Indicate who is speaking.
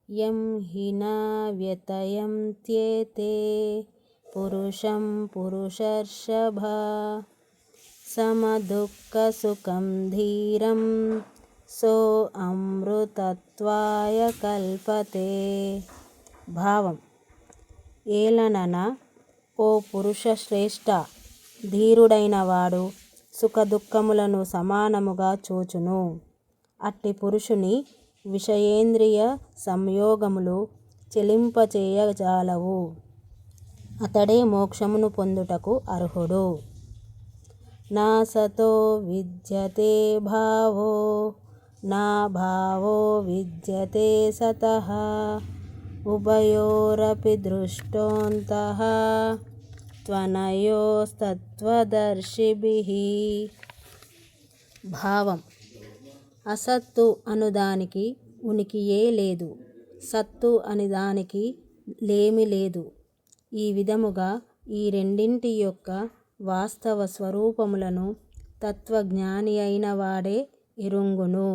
Speaker 1: యం హినా వ్యతయంత్యేతే పురుషం పురుషర్షభ సమదుఃఖసుఖం ధీరం సో అమృతత్వాయ కల్పతే. భావం: ఏలనన ఓ పురుష శ్రేష్ఠ, ధీరుడైన వాడు సుఖదుఃఖములను సమానముగా చూచును. అట్టి పురుషుని విషయేంద్రియ సంయోగములు చెలింపచేయజాలవు. అతడే మోక్షమును పొందుటకు అర్హుడు. నా సతో విద్యతే భావో నా భావో విద్యతే సతః ఉభయోరపి దృష్టోంతః త్వనయోస్తత్వదర్శిభిః. భావం: అసత్తు అనుదానికి ఉనికియే లేదు, సత్తు అని దానికి లేమి లేదు. ఈ విధముగా ఈ రెండింటి యొక్క వాస్తవ స్వరూపములను తత్వజ్ఞాని అయిన వాడే ఎరుంగును.